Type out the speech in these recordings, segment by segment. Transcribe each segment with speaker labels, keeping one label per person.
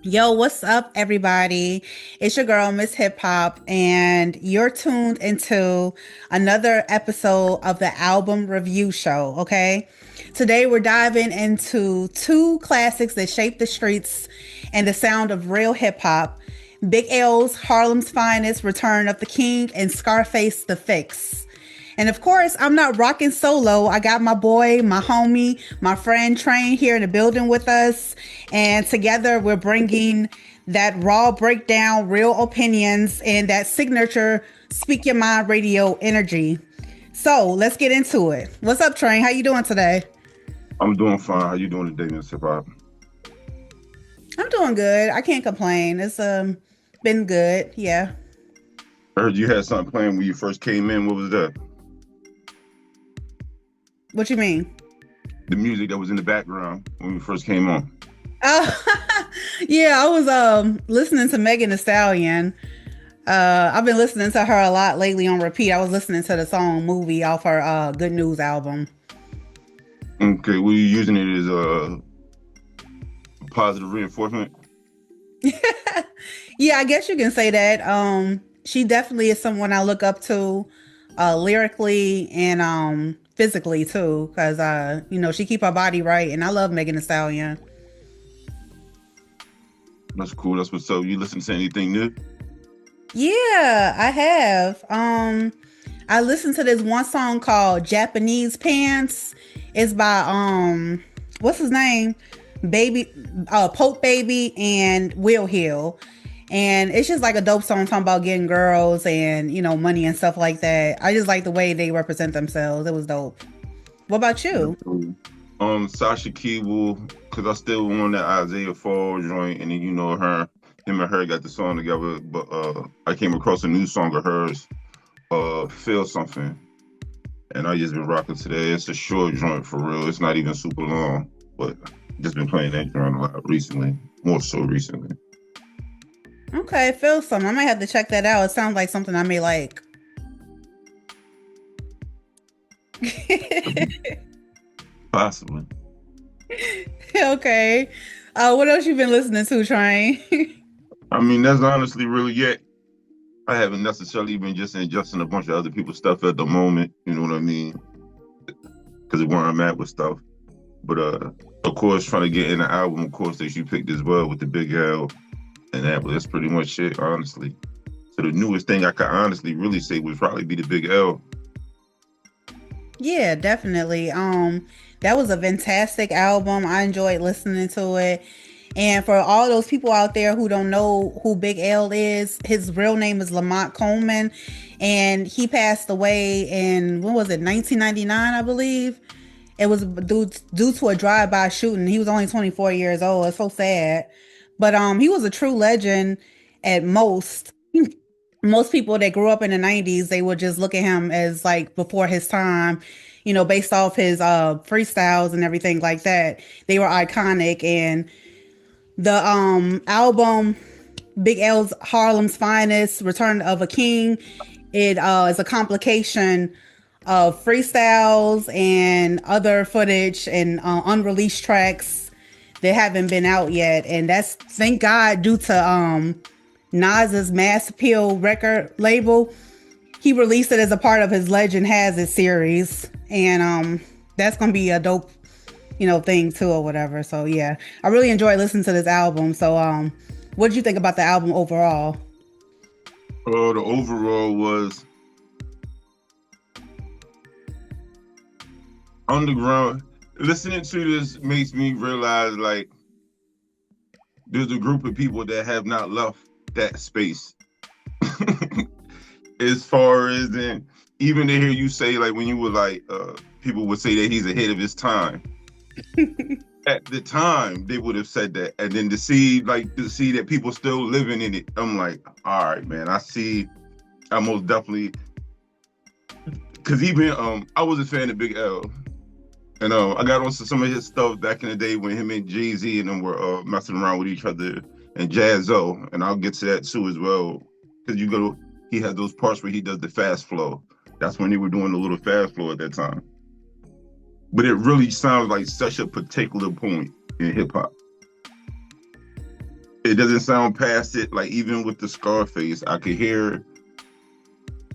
Speaker 1: Yo, what's up, everybody? It's your girl, Miss Hip Hop, and you're tuned into another episode of the album review show. Okay, today we're diving into two classics that shaped the streets and the sound of real hip hop: Big L's Harlem's Finest, Return of the King, and Scarface the Fix. And of course, I'm not rocking solo. I got my boy, my homie, my friend Train here in the building with us. And together we're bringing that raw breakdown, real opinions, and that signature speak your mind radio energy. So let's get into it. What's up, Train? How you doing today?
Speaker 2: I'm doing fine. How you doing today, Miss Hip Hop?
Speaker 1: I'm doing good. I can't complain. It's been good. Yeah.
Speaker 2: I heard you had something playing when you first came in. What was that?
Speaker 1: What you mean?
Speaker 2: The music that was in the background when we first came on.
Speaker 1: Yeah, I was listening to Megan Thee Stallion. I've been listening to her a lot lately on repeat. I was listening to the song "Movie" off her Good News album.
Speaker 2: Okay, were you using it as a positive reinforcement?
Speaker 1: Yeah, I guess you can say that. She definitely is someone I look up to, lyrically and physically too, because she keep her body right, and I love Megan Thee Stallion.
Speaker 2: That's cool. That's what's up. You listen to anything new?
Speaker 1: Yeah, I have. I listened to this one song called Japanese Pants. It's by what's his name? Baby Pope Baby and Will Hill. And it's just like a dope song talking about getting girls and, money and stuff like that. I just like the way they represent themselves. It was dope. What about
Speaker 2: That's
Speaker 1: you?
Speaker 2: cool. Sasha Keeble, because I still want that Isaiah Fall joint, and then him and her got the song together. But I came across a new song of hers, Feel Something, and I just been rocking today. It's a short joint for real. It's not even super long, but just been playing that joint a lot recently, more so recently.
Speaker 1: Okay, feel some. I might have to check that out. It sounds like something I may like.
Speaker 2: Possibly.
Speaker 1: Okay. What else you been listening to, Train?
Speaker 2: I mean, that's honestly really it. I haven't necessarily been just ingesting a bunch of other people's stuff at the moment. You know what I mean? Because of where I'm at with stuff. But of course, trying to get in the album, of course, that you picked as well with the BIzg L and that. But that's pretty much it, honestly. So the newest thing I could honestly really say would probably be the BIzg L.
Speaker 1: Yeah, definitely. That was a fantastic album. I enjoyed listening to it. And for all those people out there who don't know who Big L is, his real name is Lamont Coleman, and he passed away in, when was it, 1999, I believe. It was due to a drive-by shooting. He was only 24 years old. It's so sad, but he was a true legend. At most people that grew up in the 90s, they would just look at him as like before his time, based off his freestyles and everything like that. They were iconic. And the album Big L's Harlem's Finest, Return of a King, it is a complication of freestyles and other footage and unreleased tracks that haven't been out yet. And that's, thank God, due to Nas's Mass Appeal record label. He released it as a part of his Legend Has It series. And that's going to be a dope, thing too or whatever. So yeah, I really enjoyed listening to this album. So what did you think about the album overall?
Speaker 2: The overall was underground. Listening to this makes me realize like there's a group of people that have not left that space. As far as in, even to hear you say like when you were like people would say that he's ahead of his time. At the time they would have said that, and then to see that people still living in it, I'm like, all right, man, I most definitely, because even I was a fan of Big L. And I got on some of his stuff back in the day when him and Jay-Z and them were messing around with each other, and Jazzo, and I'll get to that too as well. Because he had those parts where he does the fast flow. That's when they were doing the little fast flow at that time. But it really sounds like such a particular point in hip hop. It doesn't sound past it. Like even with the Scarface, I could hear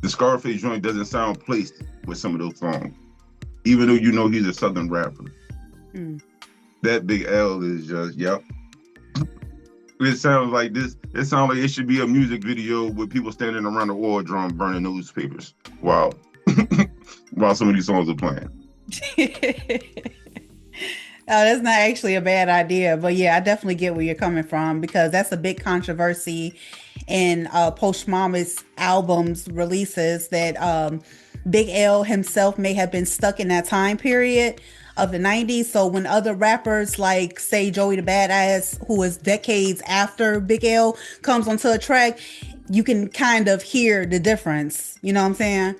Speaker 2: the Scarface joint doesn't sound placed with some of those songs, even though you know he's a Southern rapper.
Speaker 1: Mm.
Speaker 2: That BIzg L is just, yep. It sounds like this. It sounds like it should be a music video with people standing around the war drum burning newspapers. Wow. While some of these songs are playing.
Speaker 1: Oh, that's not actually a bad idea, but yeah, I definitely get where you're coming from because that's a big controversy in Post Mama's albums releases that BIzg L himself may have been stuck in that time period of the 90s. So when other rappers like say Joey the Badass, who is decades after BIzg L, comes onto a track, you can kind of hear the difference. You know what I'm saying?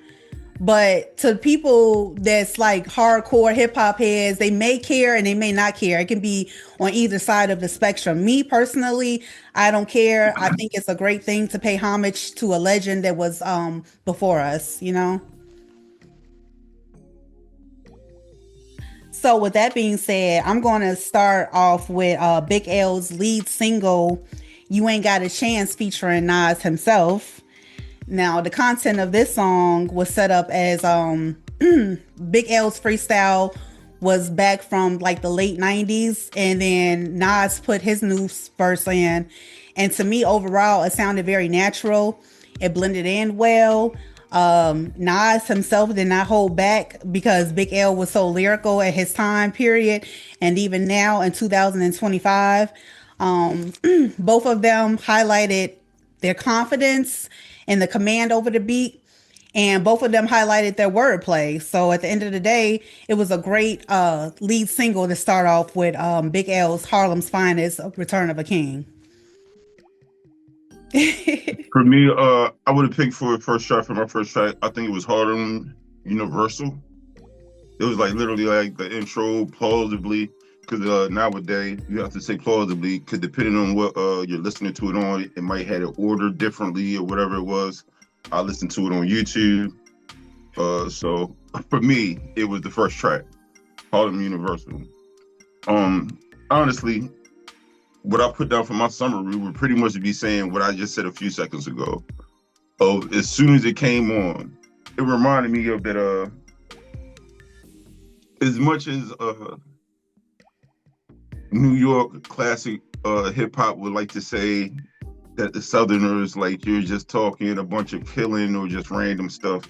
Speaker 1: But to people that's like hardcore hip hop heads, they may care and they may not care. It can be on either side of the spectrum. Me personally, I don't care. I think it's a great thing to pay homage to a legend that was before us, you know? So with that being said, I'm going to start off with BIzg L's lead single, "You Ain't Got a Chance," featuring Nas himself. Now, the content of this song was set up as BIzg L's freestyle was back from like the late 90s, and then Nas put his new verse in. And to me, overall, it sounded very natural. It blended in well. Nas himself did not hold back because BIzg L was so lyrical at his time period, and even now in 2025, both of them highlighted their confidence and the command over the beat, and both of them highlighted their wordplay. So at the end of the day, it was a great lead single to start off with BIzg L's Harlem's Finest, "Return of a King."
Speaker 2: For me, I would have picked for first track for my first track. I think it was Harlem Universal. It was like literally like the intro, plausibly, because nowadays you have to say plausibly, because depending on what you're listening to it on, it might have it ordered differently or whatever it was. I listened to it on YouTube. So for me, it was the first track, Harlem Universal. Honestly, what I put down for my summary would pretty much be saying what I just said a few seconds ago. Of as soon as it came on, it reminded me of that. As much as New York classic hip hop would like to say that the Southerners, like, you're just talking a bunch of killing or just random stuff.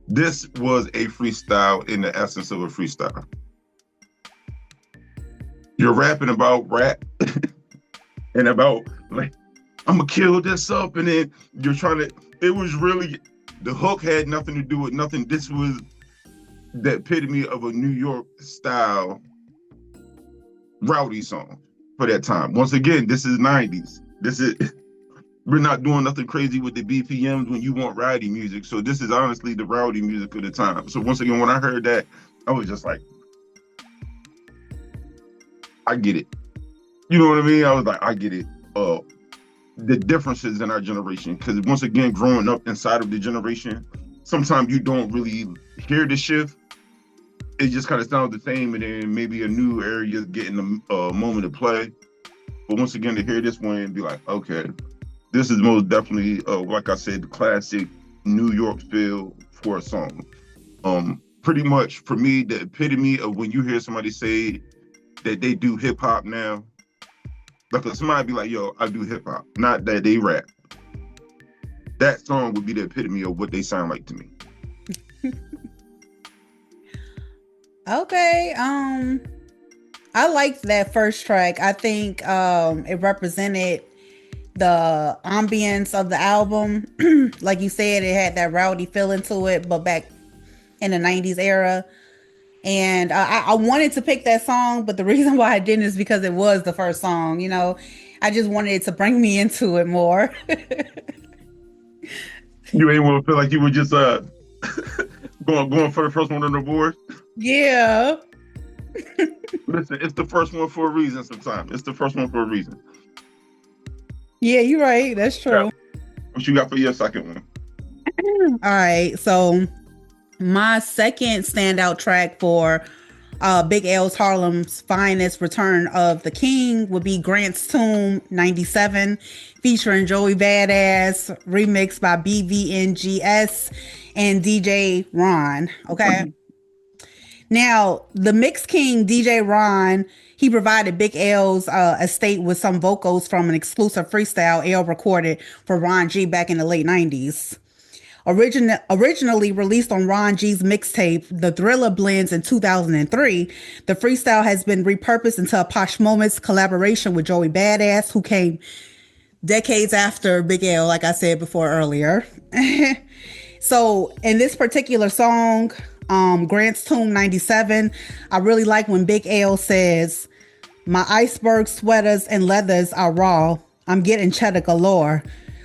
Speaker 2: This was a freestyle in the essence of a freestyle. You're rapping about rap and about like, I'm gonna kill this up, and then you're trying to. It was really, the hook had nothing to do with nothing. This was the epitome of a New York style rowdy song for that time. Once again, this is 90s. We're not doing nothing crazy with the BPMs when you want rowdy music. So this is honestly the rowdy music of the time. So once again, when I heard that, I was just like, I get it. You know what I mean? I was like, I get it. The differences in our generation. Because once again, growing up inside of the generation, sometimes you don't really hear the shift. It just kind of sounds the same, and then maybe a new area getting a moment to play. But once again, to hear this one and be like, okay, this is most definitely, like I said, the classic New York feel for a song. Pretty much for me, the epitome of when you hear somebody say that they do hip hop now, like if somebody be like, yo, I do hip hop, not that they rap. That song would be the epitome of what they sound like to me.
Speaker 1: Okay. I liked that first track. I think it represented the ambience of the album. Like you said, it had that rowdy feeling to it, but back in the 90s era. And I wanted to pick that song, but the reason why I didn't is because it was the first song, you know. I just wanted it to bring me into it more.
Speaker 2: You ain't want to feel like you were just going for the first one on the board.
Speaker 1: Yeah.
Speaker 2: Listen, it's the first one for a reason sometimes. It's the first one for a reason.
Speaker 1: Yeah, you're right. That's true.
Speaker 2: Yeah. What you got for your second one?
Speaker 1: All right. So my second standout track for Big L's Harlem's Finest Return of the King would be Grant's Tomb 97, featuring Joey Badass, remixed by BVNGS and DJ Ron. Okay. Now, the Mix King DJ Ron, he provided Big L's estate with some vocals from an exclusive freestyle L recorded for Ron G back in the late 90s. Originally released on Ron G's mixtape, The Thriller Blends in 2003, the freestyle has been repurposed into a Posh Moments collaboration with Joey Badass, who came decades after Big L, like I said before earlier. So in this particular song, Grant's Tomb 97, I really like when Big L says, "My iceberg sweaters and leathers are raw. I'm getting cheddar galore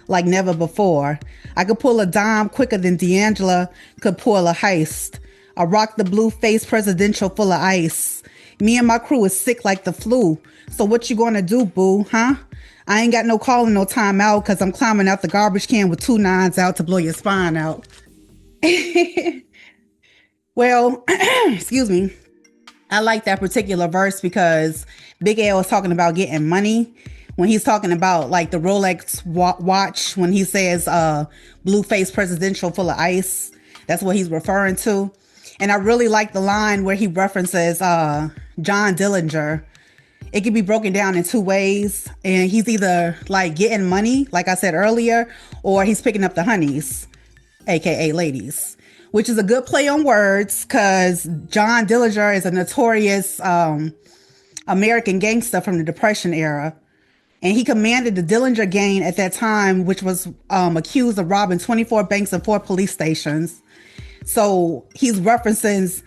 Speaker 1: like never before. I could pull a dime quicker than D'Angela could pull a heist. I rock the blue face presidential full of ice. Me and my crew is sick like the flu. So what you gonna do, boo, huh? I ain't got no calling, no time out, cause I'm climbing out the garbage can with 2 nines out to blow your spine out." Well, excuse me. I like that particular verse because Big L is talking about getting money. When he's talking about like the Rolex watch, when he says blue face presidential full of ice, that's what he's referring to. And I really like the line where he references John Dillinger. It can be broken down in 2 ways. And he's either like getting money, like I said earlier, or he's picking up the honeys, aka ladies, which is a good play on words because John Dillinger is a notorious American gangster from the Depression era. And he commanded the Dillinger Gang at that time, which was accused of robbing 24 banks and 4 police stations. So he's referencing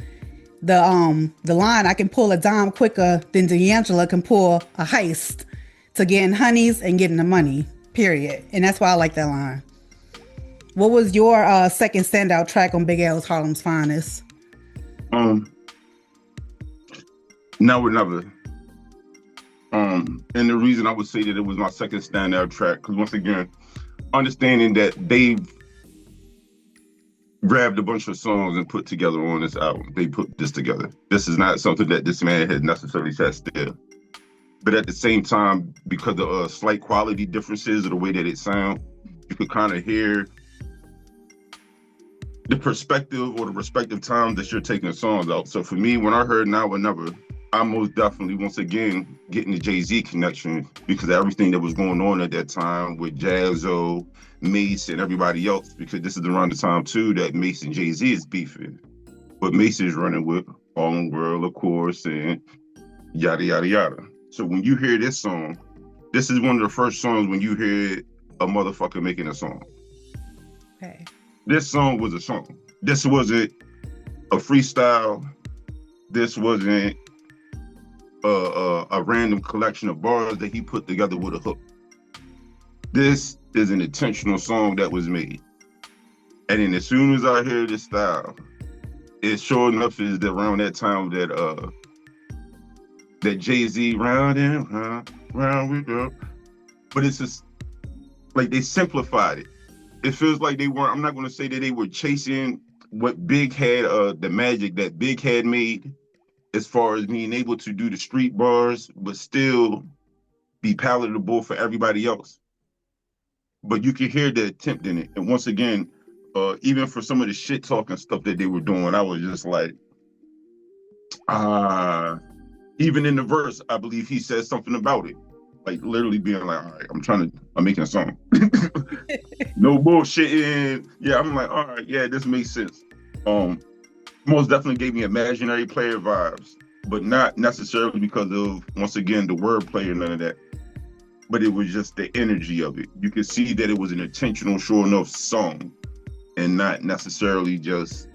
Speaker 1: the line, "I can pull a dime quicker than D'Angela can pull a heist," to getting honeys and getting the money, period. And that's why I like that line. What was your second standout track on Big L's Harlem's Finest?
Speaker 2: Now or Never. And the reason I would say that it was my second standout track, because once again, understanding that they've grabbed a bunch of songs and put together on this album. They put this together. This is not something that this man had necessarily sat still. But at the same time, because of slight quality differences of the way that it sounds, you could kind of hear the perspective or the respective times that you're taking the songs out. So for me, when I heard Now or Never, I'm most definitely, once again, getting the Jay-Z connection because of everything that was going on at that time with Jazzo, Mace, and everybody else, because this is around the time, too, that Mace and Jay-Z is beefing. But Mace is running with Harlem World, of course, and yada, yada, yada. So when you hear this song, this is one of the first songs when you hear a motherfucker making a song.
Speaker 1: Okay.
Speaker 2: This song was a song. This wasn't a freestyle. This wasn't a random collection of bars that he put together with a hook. This is an intentional song that was made. And then as soon as I hear this style, it sure enough is around that time that that Jay-Z round and round we go. But it's just like they simplified it. It feels like they weren't, I'm not gonna say that they were chasing what Big had, the magic that Big had made, as far as being able to do the street bars, but still be palatable for everybody else. But you can hear the attempt in it. And once again, even for some of the shit talking stuff that they were doing, I was just like, even in the verse, I believe he said something about it. Like literally being like, all right, I'm making a song. No bullshitting. Yeah, I'm like, all right, yeah, this makes sense. Most definitely gave me imaginary player vibes, but not necessarily because of, once again, the wordplay or none of that. But it was just the energy of it. You could see that it was an intentional, sure enough song, and not necessarily just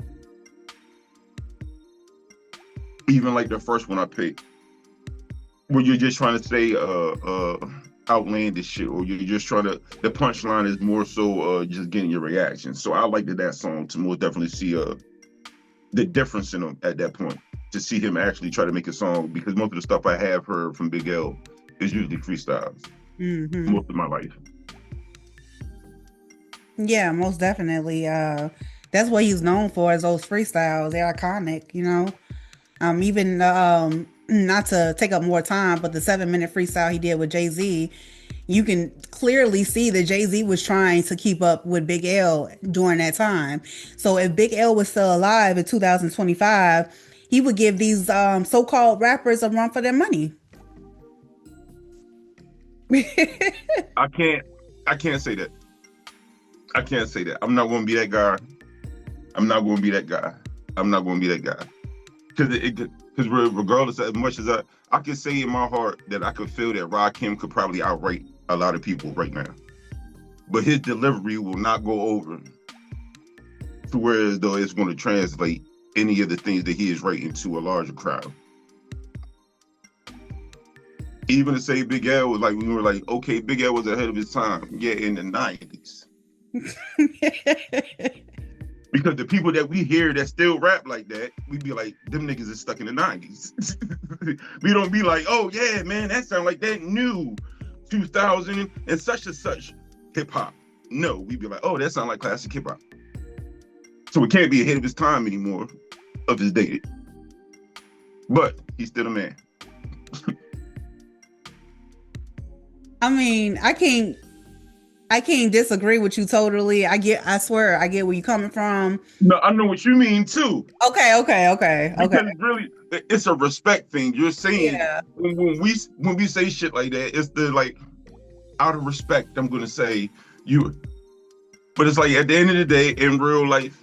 Speaker 2: even like the first one I picked, where you're just trying to say outlandish shit, or you're just trying to, the punchline is more so just getting your reaction. So I liked that song to more definitely see the difference in him at that point, to see him actually try to make a song, because most of the stuff I have heard from Big L is usually freestyles. Mm-hmm. Most of my life.
Speaker 1: Yeah, most definitely. That's what he's known for, is those freestyles. They're iconic, you know. Even not to take up more time, but the 7 minute freestyle he did with Jay Z, you can clearly see that Jay Z was trying to keep up with Big L during that time. So if Big L was still alive in 2025, he would give these so called rappers a run for their money.
Speaker 2: I can't. I can't say that. I can't say that. I'm not going to be that guy. I'm not going to be that guy. I'm not going to be that guy. Because regardless, as much as I can say in my heart that I could feel that Rakim could probably outright a lot of people right now, but his delivery will not go over to where as though it's going to translate any of the things that he is writing to a larger crowd. Even to say Big L was like, we were like, okay, Big L was ahead of his time. Yeah, in the 90s. Because the people that we hear that still rap like that, we be like, them niggas is stuck in the 90s. We don't be like, oh yeah, man, that sound like that new 2000 and such hip hop. No, we be like, oh, that sound like classic hip hop. So it can't be ahead of his time anymore, of his dated. But he's still a man.
Speaker 1: I mean, I can't disagree with you totally. I swear I get where you're coming from.
Speaker 2: No, I know what you mean too.
Speaker 1: Okay.
Speaker 2: Because really, it's a respect thing. You're saying
Speaker 1: Yeah.
Speaker 2: when we say shit like that, it's the like out of respect. I'm gonna say you, but it's like at the end of the day, in real life,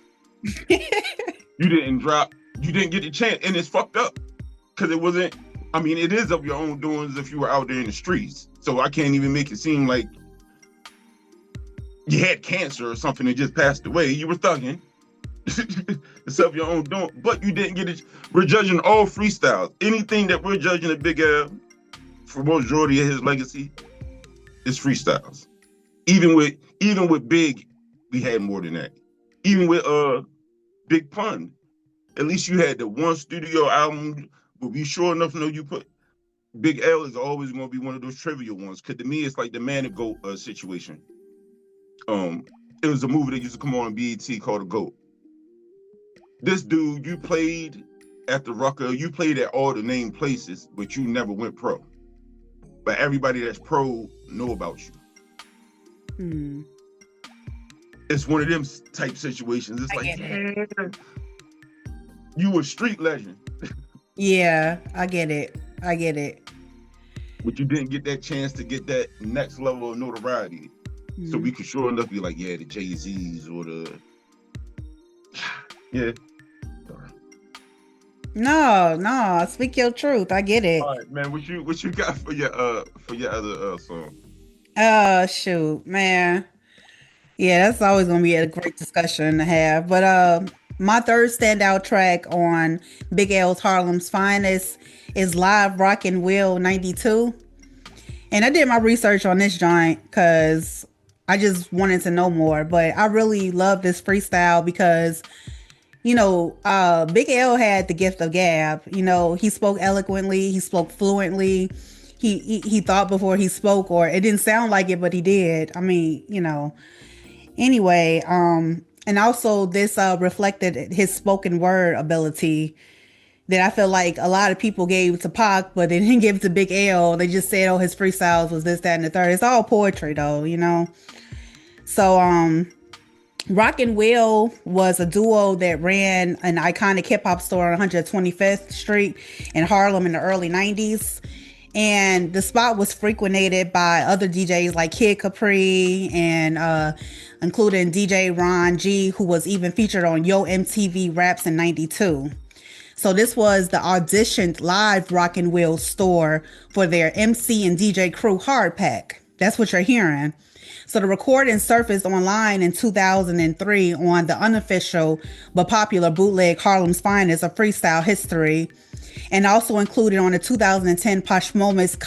Speaker 2: you didn't get the chance, and it's fucked up because it wasn't. I mean, it is of your own doings if you were out there in the streets. So I can't even make it seem like you had cancer or something and just passed away. You were thugging. It's of your own doing, but you didn't get it. We're judging all freestyles. Anything that we're judging a Big L for majority of his legacy is freestyles. Even with Big, we had more than that. Even with Big Pun, at least you had the one studio album. But we sure enough know you put Big L is always going to be one of those trivial ones. Because to me, it's like the Man and Goat situation. It was a movie that used to come on BET called The Goat. This dude, you played at the Rucker, you played at all the named places, but you never went pro. But everybody that's pro know about you. It's one of them type situations. It's like, yeah, you a street legend.
Speaker 1: Yeah, I get it.
Speaker 2: But you didn't get that chance to get that next level of notoriety. So we could sure enough be like, yeah, the Jay-Z's or the yeah.
Speaker 1: No, speak your truth. I get it.
Speaker 2: All right, man. What you got for your other song?
Speaker 1: Shoot, man. Yeah, that's always gonna be a great discussion to have. But my third standout track on Big L's Harlem's Finest is Live Rockin' Will 92. And I did my research on this joint because I just wanted to know more. But I really love this freestyle because, you know, Big L had the gift of gab. You know, he spoke eloquently, he spoke fluently. He thought before he spoke, or it didn't sound like it, but he did. I mean, you know. Anyway, and also this reflected his spoken word ability that I feel like a lot of people gave to Pac, but they didn't give it to Big L. They just said, oh, his freestyles was this, that, and the third. It's all poetry though, you know? So, Rock and Will was a duo that ran an iconic hip hop store on 125th Street in Harlem in the early 90s. And the spot was frequented by other DJs like Kid Capri and including DJ Ron G, who was even featured on Yo MTV Raps in 92. So this was the auditioned live Rock and Will store for their MC and DJ crew hard pack. That's what you're hearing. So the recording surfaced online in 2003 on the unofficial but popular bootleg Harlem's Finest, a freestyle history, and also included on the 2010 Poshmomus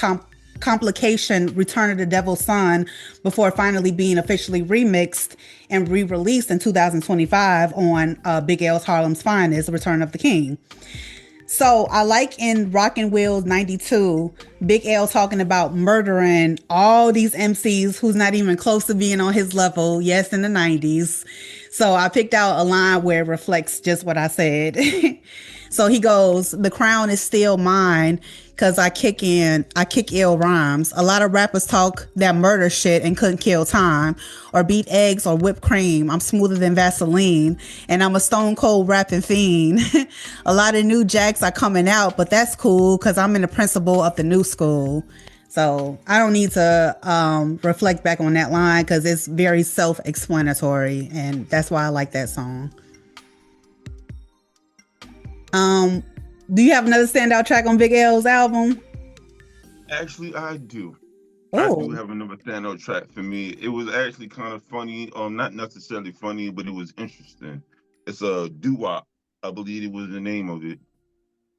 Speaker 1: complication Return of the Devil's Son before finally being officially remixed and re-released in 2025 on Big L's Harlem's Finest, Return of the King. So I like in Rockin' Wheels 92, Big L talking about murdering all these MCs who's not even close to being on his level, yes, in the 90s. So I picked out a line where it reflects just what I said. So he goes, "The crown is still mine because I kick ill rhymes. A lot of rappers talk that murder shit and couldn't kill time or beat eggs or whipped cream. I'm smoother than Vaseline and I'm a stone cold rapping fiend. A lot of new jacks are coming out, but that's cool because I'm in the principle of the new school." So I don't need to reflect back on that line because it's very self-explanatory, and that's why I like that song. Um, do you have another standout track on Big L's album?
Speaker 2: Actually, I do. I do
Speaker 1: Oh,
Speaker 2: have another standout track for me. It was actually kind of funny. Not necessarily funny, but it was interesting. It's a doo-wop. I believe it was the name of it.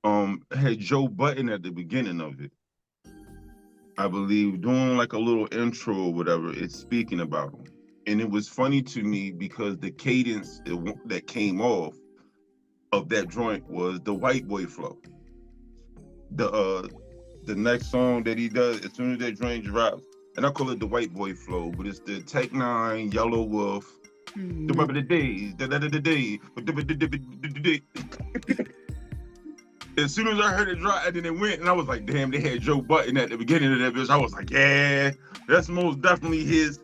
Speaker 2: It had Joe Button at the beginning of it. I believe doing like a little intro or whatever. It's speaking about him, and it was funny to me because the cadence that came off of that joint was the white boy flow. The next song that he does as soon as that joint drops, and I call it the white boy flow, but it's the Tech Nine, Yellow Wolf,
Speaker 1: mm.
Speaker 2: remember the days, the day. As soon as I heard it drop, and then it went, and I was like, damn, they had Joe Button at the beginning of that bitch. I was like, yeah, that's most definitely his.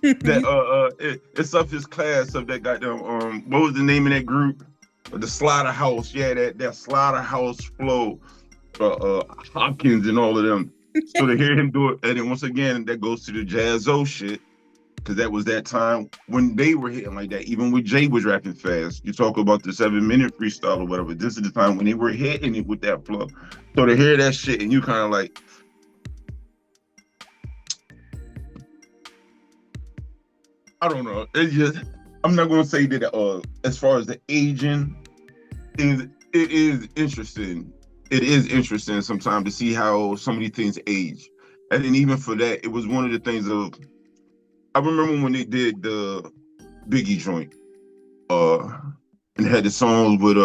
Speaker 2: It's of his class of that goddamn what was the name of that group? The Slaughterhouse, yeah, that Slaughterhouse flow, Hopkins and all of them. So to hear him do it, and then once again, that goes to the Jazzo shit, because that was that time when they were hitting like that. Even when Jay was rapping fast, you talk about the 7 minute freestyle or whatever. This is the time when they were hitting it with that flow. So to hear that shit, and you kind of like, I don't know. It's just I'm not gonna say that as far as the aging is, it is interesting. It is interesting sometimes to see how so many things age. And then even for that, it was one of the things of I remember when they did the Biggie joint, uh, and had the songs with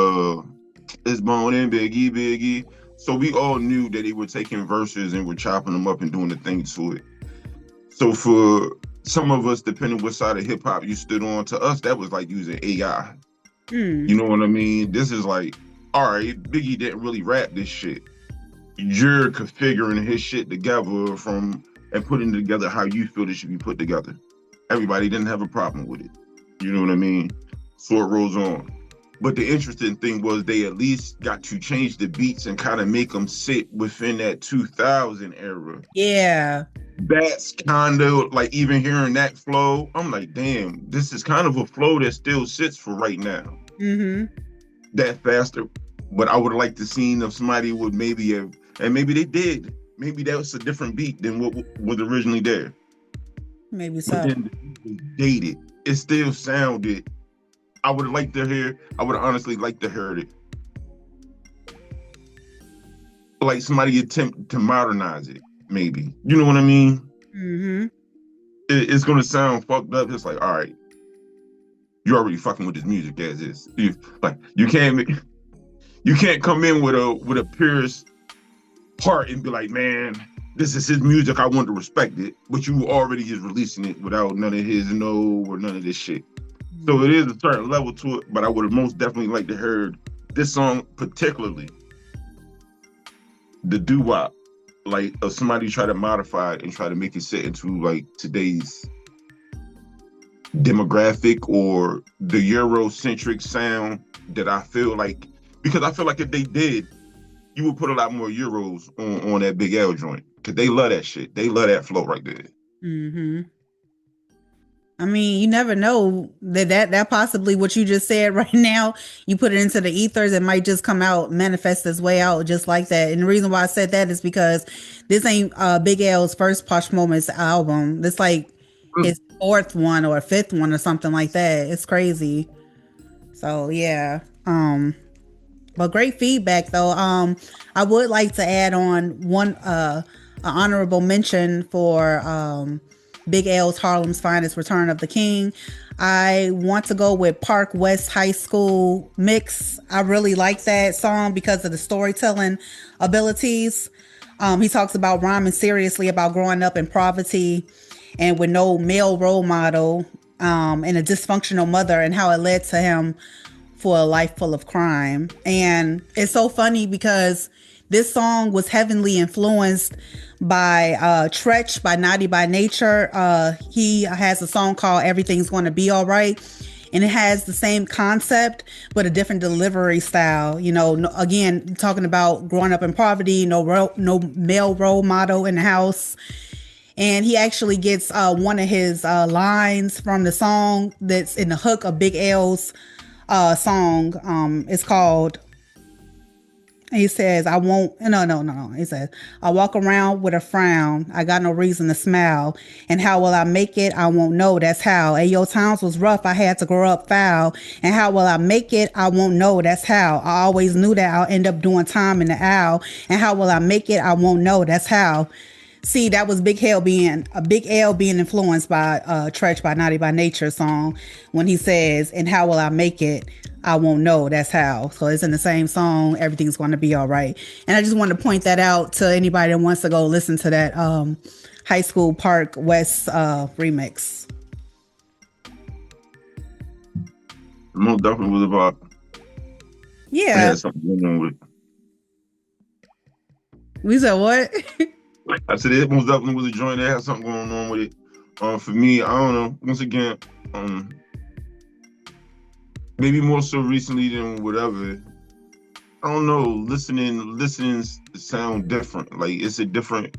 Speaker 2: It's Bone and Biggie, Biggie. So we all knew that they were taking verses and were chopping them up and doing the thing to it. So for some of us, depending what side of hip hop you stood on, to us that was like using AI. You
Speaker 1: Mm.
Speaker 2: know what I mean? This is like, all right, Biggie didn't really rap this shit. You're configuring his shit together from and putting it together how you feel it should be put together. Everybody didn't have a problem with it. You know what I mean? So it rolls on. But the interesting thing was they at least got to change the beats and kind of make them sit within that 2000 era.
Speaker 1: Yeah.
Speaker 2: That's kind of like even hearing that flow, I'm like, damn, this is kind of a flow that still sits for right now.
Speaker 1: Mm-hmm.
Speaker 2: That faster. But I would have liked to seen if somebody would maybe have, and maybe they did. Maybe that was a different beat than what was originally there.
Speaker 1: Maybe
Speaker 2: But
Speaker 1: so.
Speaker 2: then the beat was dated. It still sounded. I would have liked to hear. I would honestly like to hear it. Like somebody attempt to modernize it. Maybe you know what I mean.
Speaker 1: Mm-hmm.
Speaker 2: It's gonna sound fucked up. It's like, all right, you're already fucking with this music as is. You can't come in with a purist heart and be like, man, this is his music. I want to respect it, but you already just releasing it without none of his no or none of this shit. So it is a certain level to it, but I would have most definitely liked to heard this song particularly, the doo wop, like of somebody try to modify it and try to make it sit into like today's demographic or the Eurocentric sound that I feel like, because I feel like if they did, you would put a lot more Euros on that Big L joint because they love that shit. They love that flow right there.
Speaker 1: Mm-hmm. I mean, you never know that possibly what you just said right now, you put it into the ethers, it might just come out, manifest its way out just like that. And the reason why I said that is because this ain't Big L's first Posh Moments album. This like his fourth one or fifth one or something like that. It's crazy. So yeah. But great feedback though. I would like to add on one an honorable mention for Big L's Harlem's Finest Return of the King. I want to go with Park West High School Mix. I really like that song because of the storytelling abilities. He talks about rhyming seriously about growing up in poverty and with no male role model, and a dysfunctional mother, and how it led to him for a life full of crime. And it's so funny because this song was heavily influenced by Tretch by Naughty by Nature. He has a song called Everything's Gonna Be Alright. And it has the same concept, but a different delivery style. You know, again, talking about growing up in poverty, no male role model in the house, and he actually gets one of his lines from the song that's in the hook of Big L's song. It's called. He says, "I won't." No, no, no, no. He says, "I walk around with a frown. I got no reason to smile. And how will I make it? I won't know. That's how. Hey, yo, times was rough. I had to grow up foul. And how will I make it? I won't know. That's how. I always knew that I'll end up doing time in the owl. And how will I make it? I won't know. That's how." See, that was Big L being influenced by Tretch by Naughty by Nature song when he says, "And how will I make it? I won't know. That's how." So it's in the same song. Everything's going to be all right. And I just want to point that out to anybody that wants to go listen to that High School Park West remix.
Speaker 2: Most definitely was about. It
Speaker 1: Yeah.
Speaker 2: had something going on with it.
Speaker 1: We said what?
Speaker 2: I said it most definitely was a joint that had something going on with it. For me, I don't know. Once again, maybe more so recently than whatever. I don't know. Listening sound different. Like it's a different.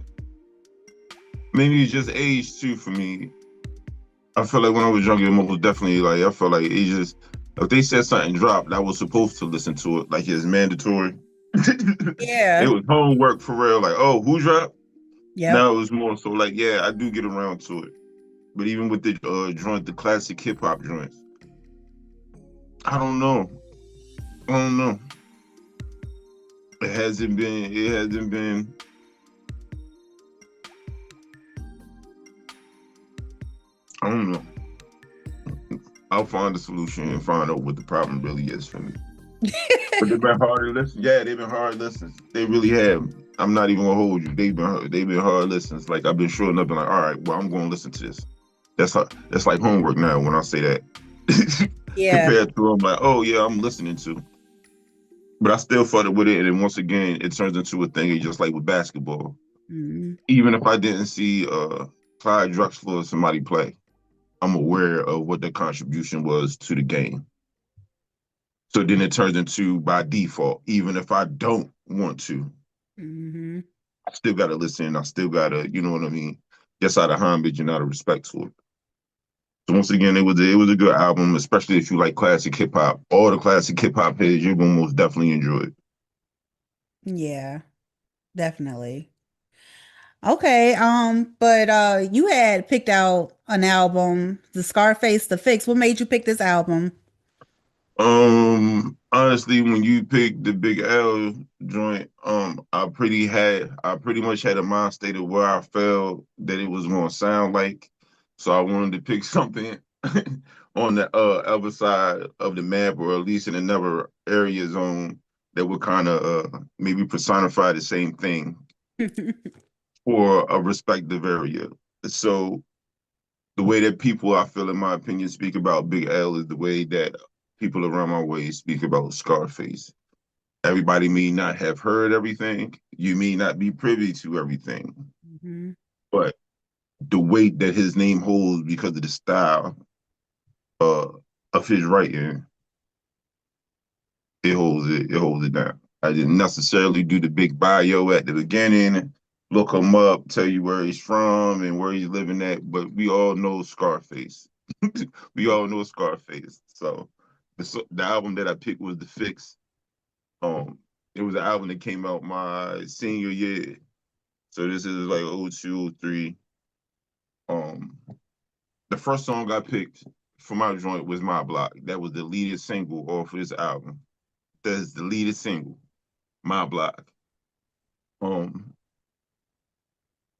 Speaker 2: Maybe it's just age too for me. I feel like when I was younger, most definitely like I felt like it just if they said something dropped, I was supposed to listen to it. Like it's mandatory. It
Speaker 1: Yeah.
Speaker 2: was homework for real. Like, oh, who dropped?
Speaker 1: Yep.
Speaker 2: Now it was more so like, yeah, I do get around to it. But even with the joint, the classic hip hop joints, I don't know. I don't know. It hasn't been. It hasn't been. I don't know. I'll find a solution and find out what the problem really is for me. But they've been hard to listen. Yeah, they've been hard listens. They really have. I'm not even gonna hold you. They've been hard listens. Like I've been showing up and like, all right, well, I'm gonna listen to this. That's like homework now when I say that.
Speaker 1: Yeah.
Speaker 2: Compared to I'm like, oh yeah, I'm listening to. But I still fought it with it, and then once again, it turns into a thing. Just like with basketball.
Speaker 1: Mm-hmm.
Speaker 2: Even if I didn't see Clyde Drexler or somebody play, I'm aware of what their contribution was to the game. So then it turns into by default, even if I don't want to,
Speaker 1: Mm-hmm.
Speaker 2: I still gotta listen. I still gotta, you know what I mean? Just out of homage and out of respect to it. So once again, it was a good album, especially if you like classic hip hop. All the classic hip hop heads, you're gonna most definitely enjoy it.
Speaker 1: Yeah. Definitely. Okay, but you had picked out an album, the Scarface, The Fix. What made you pick this album?
Speaker 2: Honestly, when you picked the Big L joint, I pretty much had a mind state of where I felt that it was gonna sound like. So I wanted to pick something on the other side of the map, or at least in another area zone that would kind of maybe personify the same thing for a respective area. So the way that people, I feel, in my opinion, speak about Big L is the way that people around my way speak about Scarface. Everybody may not have heard everything. You may not be privy to everything,
Speaker 1: Hmm.
Speaker 2: but the weight that his name holds because of the style uh, of his writing, it holds it down. I didn't necessarily do the big bio at the beginning, look him up, tell you where he's from and where he's living at, but we all know Scarface. We all know Scarface. So the album that I picked was The Fix. Um, it was an album that came out my senior year. So this is like 02, 03. Um, the first song I picked for my joint was My Block. That was the leading single off of this album. That's the leading single, My Block. Um,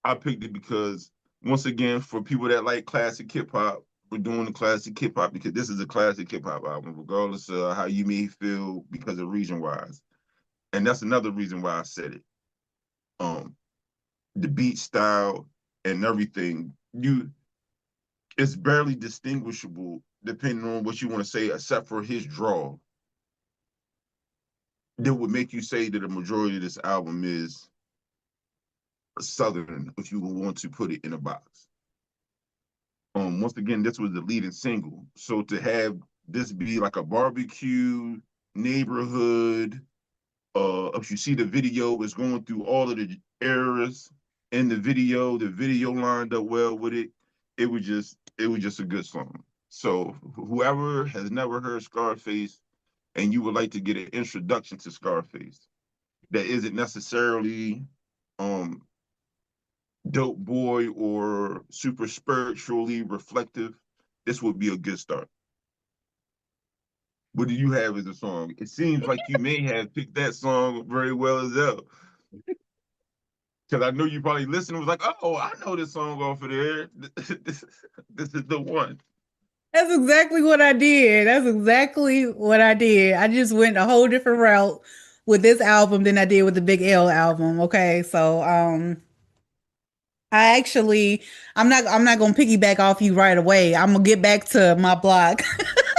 Speaker 2: I picked it because once again, for people that like classic hip hop, we're doing the classic hip hop because this is a classic hip hop album, regardless of how you may feel because of region wise. And that's another reason why I said it. Um, the beat style and everything, it's barely distinguishable depending on what you want to say, except for his draw. that would make you say that a majority of this album is Southern, if you would want to put it in a box. Once again, this was the leading single. So to have this be like a barbecue neighborhood, if you see the video, it's going through all of the eras in the video lined up well with it. It was just a good song. So whoever has never heard Scarface and you would like to get an introduction to Scarface that isn't necessarily um dope boy or super spiritually reflective, this would be a good start. What do you have as a song? It seems like you may have picked that song very well as well. Because I know you probably listened and was like, oh, I know this song off of there. This is the one.
Speaker 1: That's exactly what I did. That's exactly what I did. I just went a whole different route with this album than I did with the Big L album. Okay. So I actually I'm not gonna piggyback off you right away. I'm gonna get back to my block.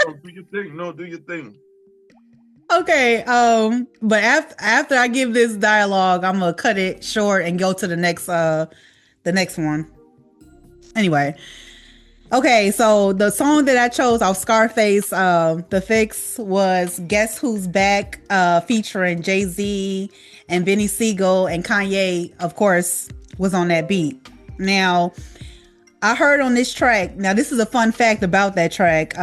Speaker 2: Oh, do your thing. No, do your thing.
Speaker 1: Okay. But after I give this dialogue, I'm gonna cut it short and go to the next one. Anyway. Okay, so the song that I chose off Scarface, the fix was "Guess Who's Back," featuring Jay-Z and Benny Siegel, and Kanye, of course, was on that beat. Now, I heard on this track. Now, this is a fun fact about that track.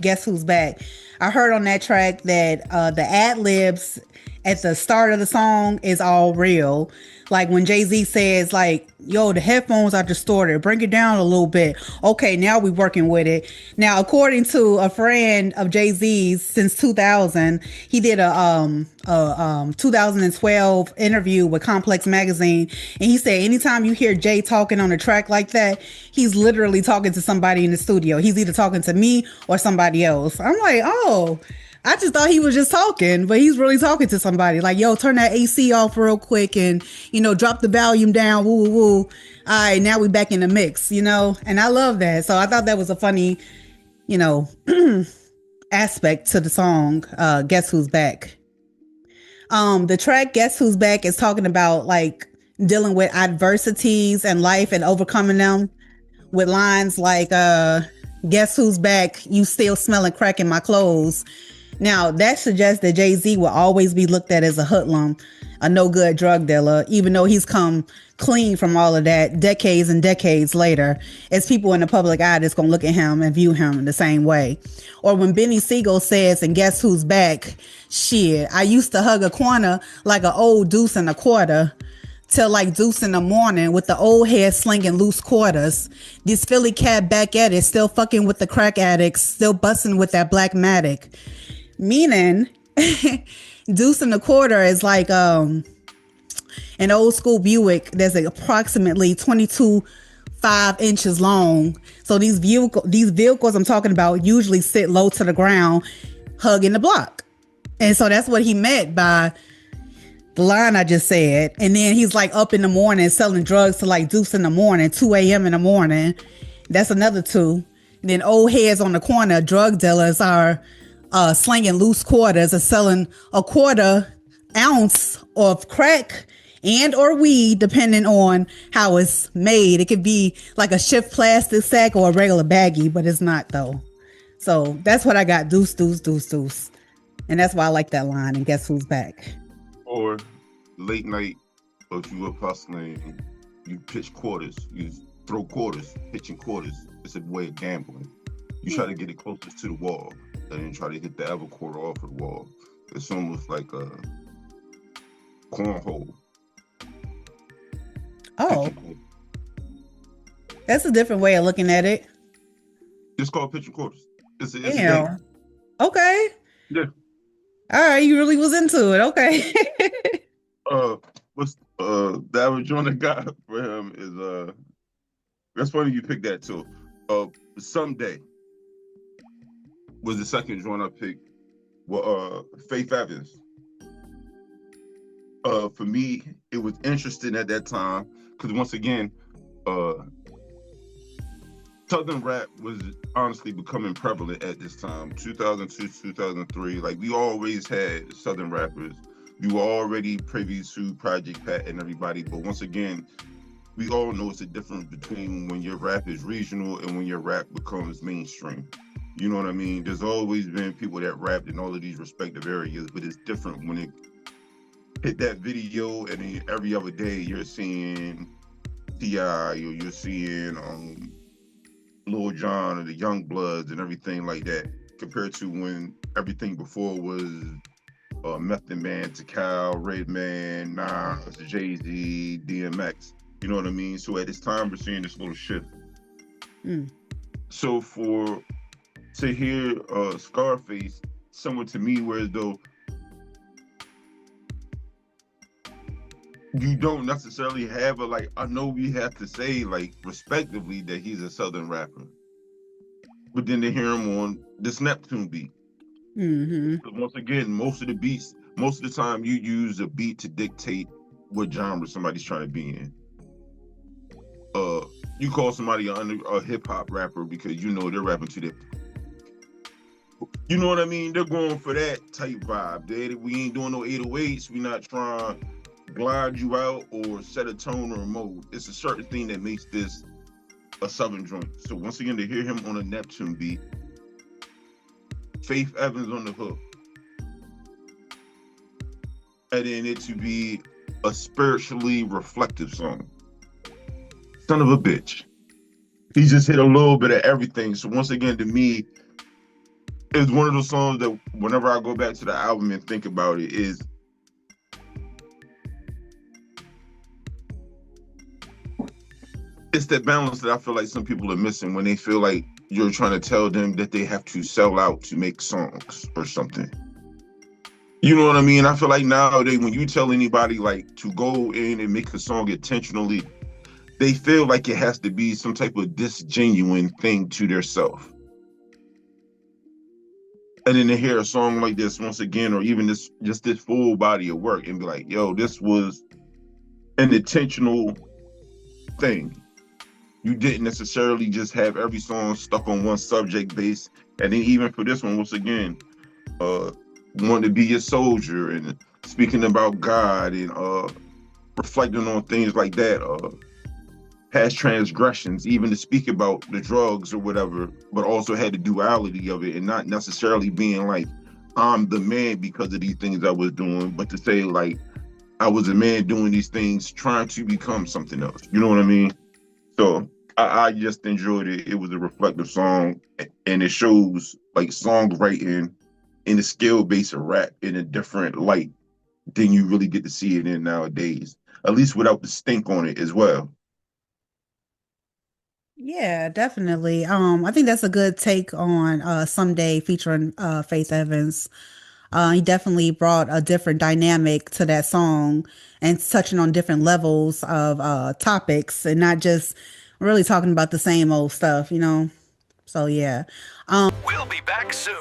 Speaker 1: Guess Who's Back? I heard on that track that the ad libs at the start of the song is all real. Like when Jay-Z says, like, yo, the headphones are distorted, bring it down a little bit. Okay, now we working with it. Now, according to a friend of Jay-Z's since 2000, he did a 2012 interview with Complex Magazine, and he said anytime you hear Jay talking on a track like that, he's literally talking to somebody in the studio. He's either talking to me or somebody else. I'm like, oh, I just thought he was just talking, but he's really talking to somebody. Like, yo, turn that AC off real quick and, drop the volume down. Woo, woo, woo. All right, now we back in the mix, And I love that. So I thought that was a funny, you know, aspect to the song, Guess Who's Back. The track Guess Who's Back is talking about like dealing with adversities in life and overcoming them with lines like, guess who's back? You still smelling crack in my clothes. Now, that suggests that Jay-Z will always be looked at as a hoodlum, a no good drug dealer, even though he's come clean from all of that decades and decades later, as people in the public eye that's going to look at him and view him the same way. Or when Benny Siegel says, and guess who's back? Shit, I used to hug a corner like an old deuce and a quarter. Till like deuce in the morning with the old head slinging loose quarters. This Philly cat back at it, still fucking with the crack addicts, still busting with that black matic. Meaning, deuce and a quarter is like an old school Buick that's like approximately 22.5 inches long. So these vehicles I'm talking about usually sit low to the ground, hugging the block. And so that's what he meant by the line I just said. And then he's like up in the morning selling drugs to like deuce in the morning, 2 a.m. in the morning. That's another two. And then old heads on the corner, drug dealers are slinging loose quarters and selling a quarter ounce of crack and or weed, depending on how it's made. It could be like a shift plastic sack or a regular baggie, but it's not though. So that's what I got. Deuce, deuce, deuce, deuce. And that's why I like that line. And guess who's back?
Speaker 2: Or late night, or if you up hustling, you pitch quarters, you throw quarters, pitching quarters. It's a way of gambling. You try to get it closest to the wall, and then try to hit the other quarter off of the wall. It's almost like a cornhole.
Speaker 1: Oh, that's a different way of looking at it.
Speaker 2: It's called pitching quarters. It's a
Speaker 1: Damn. Okay.
Speaker 2: Yeah.
Speaker 1: All right, you really was into it. Okay.
Speaker 2: What's the average joint I got for him is that's funny you picked that too. Someday was the second joint I picked. Well, Faith Evans. For me, it was interesting at that time because once again, Southern rap was honestly becoming prevalent at this time, 2002, 2003. Like we always had Southern rappers. We were already privy to Project Pat and everybody, but once again, we all know it's a difference between when your rap is regional and when your rap becomes mainstream. You know what I mean? There's always been people that rapped in all of these respective areas, but it's different when it hit that video and then every other day you're seeing T.I. or you're seeing Lil Jon or the Young Bloods and everything like that, compared to when everything before was Method Man, Tikal, Redman, Nas, Jay Z, DMX. You know what I mean? So at this time, we're seeing this little shift.
Speaker 1: Mm.
Speaker 2: So for to hear Scarface, someone to me, whereas though you don't necessarily have a like, I know we have to say like respectively that he's a Southern rapper, but then to hear him on this Neptune beat.
Speaker 1: Mm-hmm.
Speaker 2: Once again, most of the beats, most of the time, you use a beat to dictate what genre somebody's trying to be in. You call somebody a hip hop rapper because you know they're rapping to that. You know what I mean? They're going for that type vibe. We ain't doing no 808s. We not trying to glide you out or set a tone or a mode. It's a certain thing that makes this a Southern joint. So once again, to hear him on a Neptune beat, Faith Evans on the hook, and then it to be a spiritually reflective song. Son of a bitch. He just hit a little bit of everything. So once again, to me, it's one of those songs that whenever I go back to the album and think about it, is it's that balance that I feel like some people are missing when they feel like you're trying to tell them that they have to sell out to make songs or something. You know what I mean? I feel like nowadays when you tell anybody like to go in and make a song intentionally, they feel like it has to be some type of disgenuine thing to their self. And then to hear a song like this once again, or even this just this full body of work and be like, yo, this was an intentional thing. You didn't necessarily just have every song stuck on one subject base. And then even for this one, once again, wanting to be a soldier and speaking about God and reflecting on things like that, past transgressions, even to speak about the drugs or whatever, but also had the duality of it and not necessarily being like, I'm the man because of these things I was doing, but to say like, I was a man doing these things, trying to become something else. You know what I mean? So I just enjoyed it. It was a reflective song, and it shows like songwriting and the skill base of rap in a different light than you really get to see it in nowadays, at least without the stink on it as well.
Speaker 1: Yeah, definitely. I think that's a good take on Someday featuring Faith Evans. He definitely brought a different dynamic to that song and touching on different levels of topics and not just really talking about the same old stuff, you know? So yeah.
Speaker 3: We'll be back soon.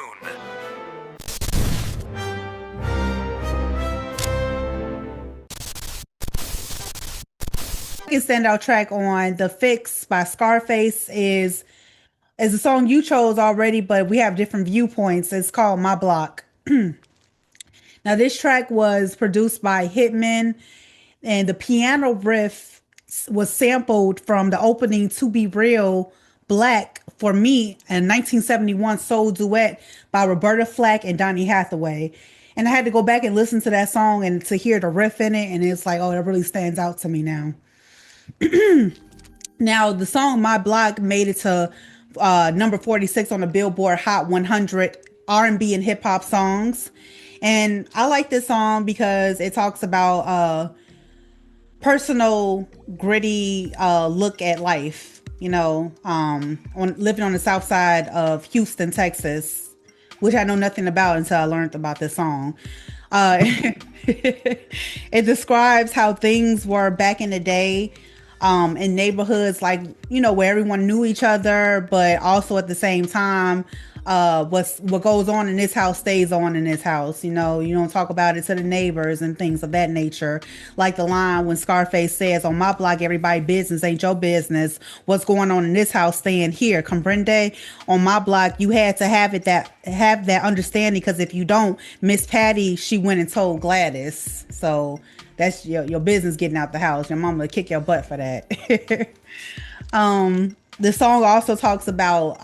Speaker 1: Second standout track on The Fix by Scarface is a song you chose already, but we have different viewpoints. It's called My Block. Now, this track was produced by Hitman, and the piano riff was sampled from the opening To Be Real Black for Me, a 1971 soul duet by Roberta Flack and Donny Hathaway. And I had to go back and listen to that song and to hear the riff in it, and it's like, oh, it really stands out to me now. Now, the song My Block made it to number 46 on the Billboard Hot 100 R&B and hip hop songs. And I like this song because it talks about personal, gritty look at life, you know, on living on the south side of Houston, Texas, which I know nothing about until I learned about this song. It describes how things were back in the day in neighborhoods, like, you know, where everyone knew each other, but also at the same time, what goes on in this house stays on in this house. You don't talk about it to the neighbors and things of that nature. Like the line when Scarface says, "On my block, everybody business ain't your business. What's going on in this house staying here. Comprende? On my block, you had to have that understanding, because if you don't, Miss Patty, she went and told Gladys. So that's your business getting out the house. Your mama will kick your butt for that." The song also talks about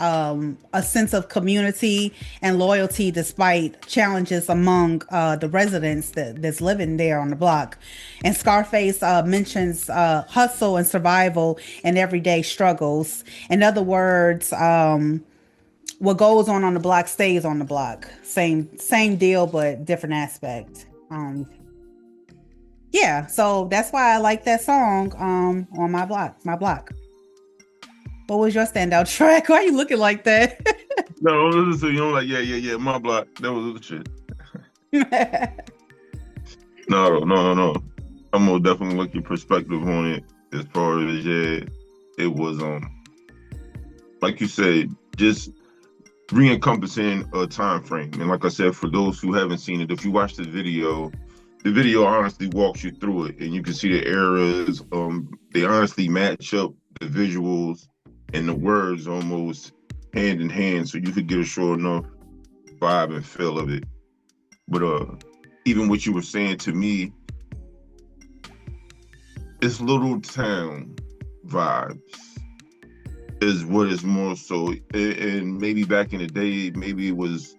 Speaker 1: a sense of community and loyalty despite challenges among the residents that's living there on the block. And Scarface mentions hustle and survival and everyday struggles. In other words, what goes on the block stays on the block. Same deal, but different aspect. Yeah, so that's why I like that song on my block. What was your standout track? Why are you looking like that?
Speaker 2: No, listen to you. I'm like, yeah, my block. That was the shit. No. I'm gonna definitely like your perspective on it as far as it was like you said, just re-encompassing a time frame. And like I said, for those who haven't seen it, if you watch the video honestly walks you through it, and you can see the eras. They honestly match up the visuals and the words almost hand in hand, so you could get a sure enough vibe and feel of it. But even what you were saying to me, it's little town vibes is what is more so. And maybe back in the day, maybe it was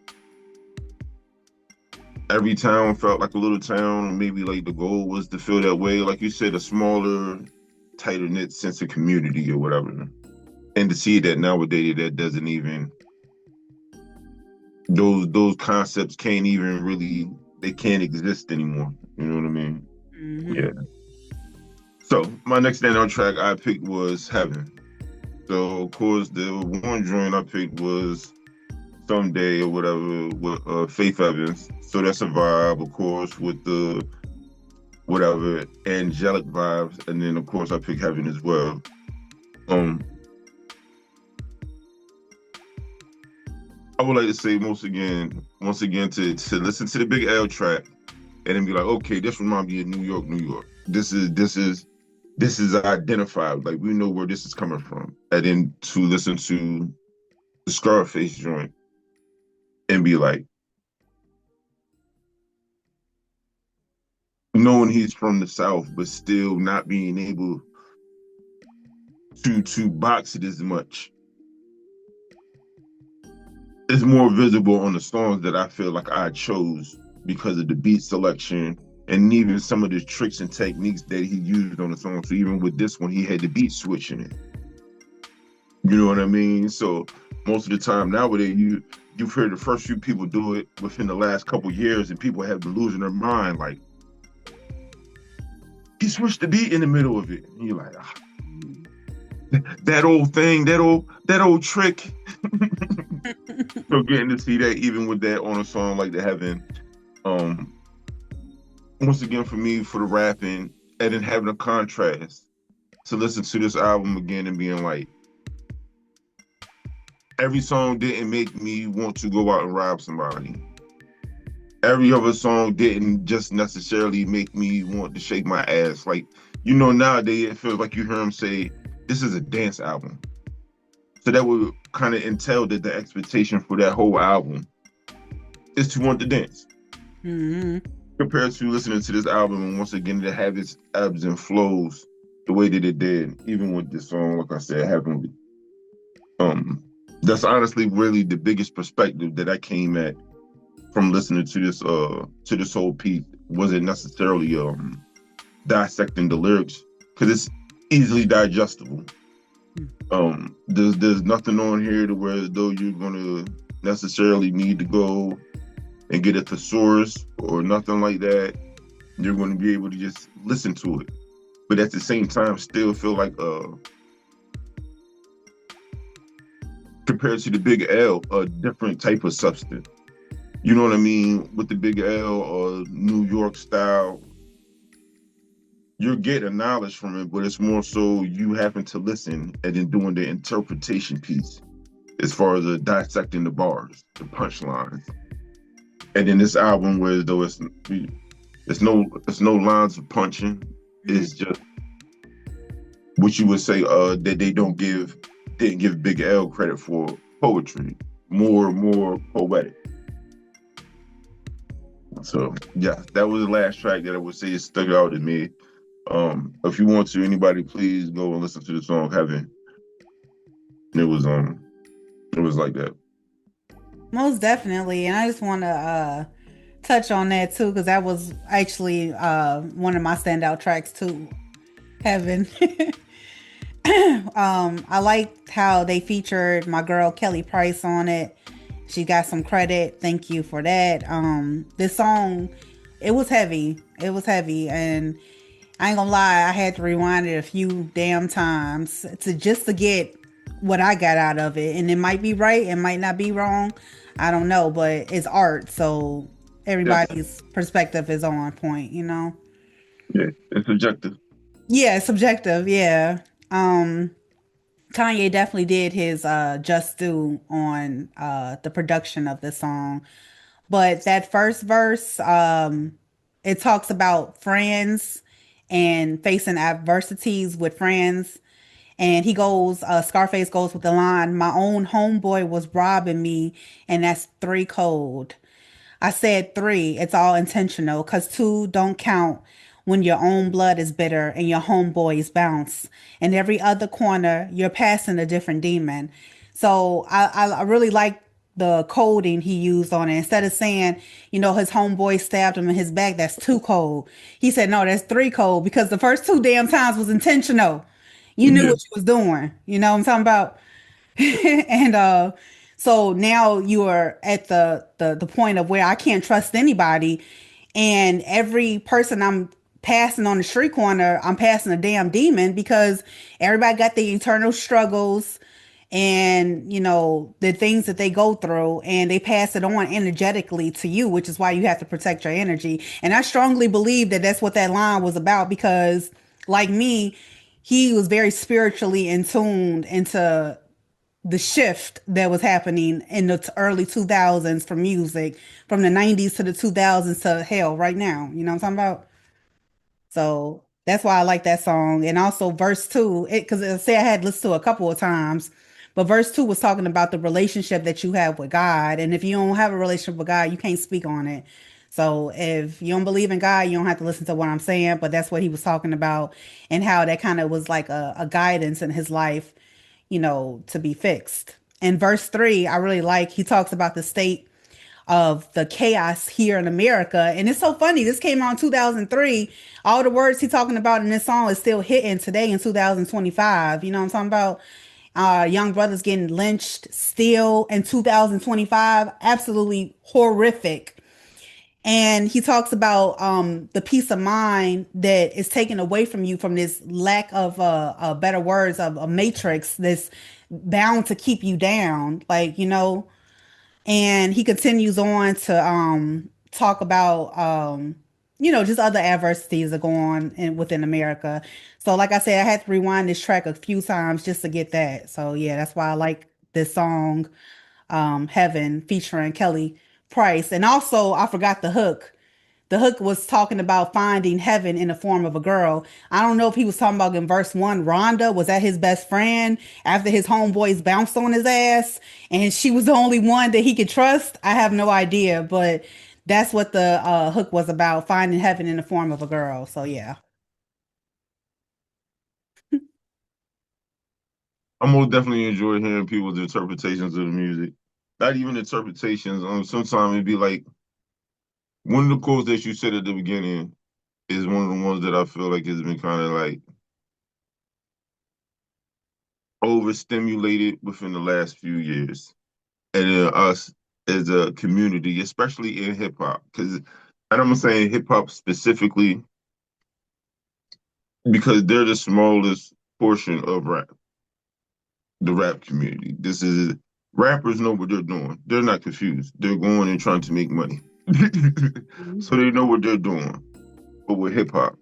Speaker 2: every town felt like a little town. Maybe like the goal was to feel that way, like you said, a smaller, tighter knit sense of community or whatever. And to see that nowadays, that doesn't even, those concepts can't even really, they can't exist anymore. You know what I mean?
Speaker 1: Mm-hmm.
Speaker 2: Yeah. So my next standout track I picked was Heaven. So of course the one joint I picked was Someday or whatever with Faith Evans. So that's a vibe, of course, with the whatever angelic vibes. And then of course I picked Heaven as well. I would like to say once again to listen to the BIzg L track and then be like, okay, this reminds me of New York. This is identified. Like we know where this is coming from. And then to listen to the Scarface joint and be like, knowing he's from the South, but still not being able to box it as much. It's more visible on the songs that I feel like I chose because of the beat selection and even some of the tricks and techniques that he used on the song. So even with this one, he had the beat switch in it. You know what I mean? So most of the time nowadays, you've heard the first few people do it within the last couple years, and people have been losing their mind. Like, he switched the beat in the middle of it. And you're like, that old thing, that old trick. So getting to see that even with that on a song like The Heaven, once again for me, for the rapping, and then having a contrast to listen to this album again and being like, every song didn't make me want to go out and rob somebody. Every other song didn't just necessarily make me want to shake my ass. Like, nowadays it feels like you hear him say, this is a dance album. So that would kind of entail that the expectation for that whole album is to want to dance.
Speaker 1: Mm-hmm.
Speaker 2: Compared to listening to this album and once again to have its ebbs and flows the way that it did, even with this song, like I said, Heavenly. That's honestly really the biggest perspective that I came at from listening to this whole piece. Wasn't necessarily dissecting the lyrics, because it's easily digestible. There's nothing on here to where as though you're gonna necessarily need to go and get a thesaurus or nothing like that. You're going to be able to just listen to it, but at the same time still feel like compared to the BIzg L, a different type of substance. You know what I mean? With the BIzg L or New York style, you're getting knowledge from it, but it's more so you having to listen and then doing the interpretation piece. as far as dissecting the bars, the punchlines. And then this album, where though it's no lines of punching, it's just what you would say that didn't give BIzg L credit for poetry, more poetic. So yeah, that was the last track that I would say stuck out to me. If you want to, anybody, please go and listen to the song Heaven. It was like that.
Speaker 1: Most definitely. And I just want to touch on that too, because that was actually one of my standout tracks too. Heaven. I liked how they featured my girl Kelly Price on it. She got some credit. Thank you for that. This song, it was heavy. It was heavy, and I ain't gonna lie, I had to rewind it a few damn times to get what I got out of it. And it might be right, it might not be wrong. I don't know, but it's art, so
Speaker 2: Yes,
Speaker 1: everybody's perspective is on point, you know?
Speaker 2: yeah, it's subjective.
Speaker 1: Yeah, it's subjective, yeah. Um Kanye definitely did his just due on the production of the song. But that first verse, it talks about friends and facing adversities with friends. And he goes, Scarface goes with the line, "My own homeboy was robbing me, and that's 3 cold." I said three. It's all intentional because two don't count when your own blood is bitter and your homeboys bounce. And every other corner, you're passing a different demon. So I really like the coding he used on it. Instead of saying, his homeboy stabbed him in his back, that's 2 cold. He said, no, that's 3 cold because the first 2 damn times was intentional. You knew
Speaker 2: Yeah,
Speaker 1: what you was doing. You know what I'm talking about? And so now you are at the point of where I can't trust anybody, and every person I'm passing on the street corner, I'm passing a damn demon because everybody got the internal struggles and the things that they go through, and they pass it on energetically to you, which is why you have to protect your energy. And I strongly believe that that's what that line was about, because like me, he was very spiritually in tuned into the shift that was happening in the early 2000s for music, from the 90s to the 2000s to hell right now. You know what I'm talking about? So that's why I like that song. And also verse two, because I say I had listened to it a couple of times, but verse two was talking about the relationship that you have with God. And if you don't have a relationship with God, you can't speak on it. So if you don't believe in God, you don't have to listen to what I'm saying. But that's what he was talking about, and how that kind of was like a guidance in his life, to be fixed. In verse three, I really like, he talks about the state of the chaos here in America. And it's so funny. This came out in 2003. All the words he's talking about in this song is still hitting today in 2025. You know what I'm talking about? Young brothers getting lynched still in 2025. Absolutely horrific. And he talks about the peace of mind that is taken away from you from this lack of better words of a matrix that's bound to keep you down, like, and he continues on to talk about just other adversities that go on within America. So like I said, I had to rewind this track a few times just to get that. So yeah, that's why I like this song, Heaven, featuring Kelly Price. And also I forgot the hook. The hook was talking about finding heaven in the form of a girl. I don't know if he was talking about in verse one, Rhonda, was that his best friend after his homeboys bounced on his ass and she was the only one that he could trust? I have no idea, but that's what the hook was about, finding heaven in the form of a girl. So yeah.
Speaker 2: I most definitely enjoy hearing people's interpretations of the music. Not even interpretations. Sometimes it'd be like one of the quotes that you said at the beginning is one of the ones that I feel like has been kind of like overstimulated within the last few years. And then us as a community, especially in hip hop, because and I'm saying hip hop specifically because they're the smallest portion of rap, the rap community. This is rappers know what they're doing. They're not confused. They're going and trying to make money. So they know what they're doing. But with hip hop,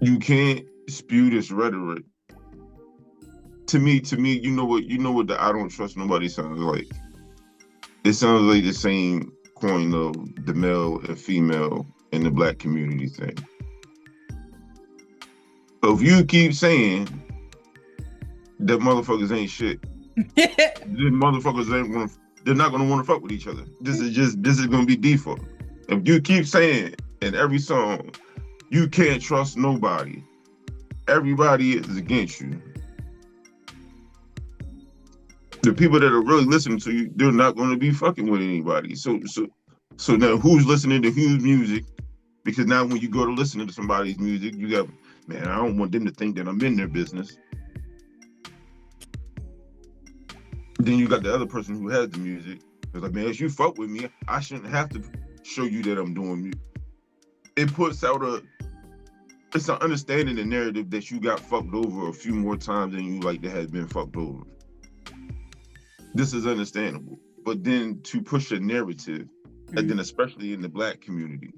Speaker 2: you can't spew this rhetoric To me, you know what the I don't trust nobody sounds like. It sounds like the same coin of the male and female in the black community thing. So if you keep saying that motherfuckers ain't shit, the motherfuckers ain't gonna, they're not gonna want to fuck with each other. This is gonna be default. If you keep saying in every song, you can't trust nobody, everybody is against you. The people that are really listening to you, they're not going to be fucking with anybody. So now who's listening to whose music? Because now when you go to listen to somebody's music, you got, man, I don't want them to think that I'm in their business. Then you got the other person who has the music. It's like, man, if you fuck with me, I shouldn't have to show you that I'm doing music. It puts out it's an understanding the narrative that you got fucked over a few more times than you like to have been fucked over. This is understandable. But then to push a narrative, and then especially in the black community,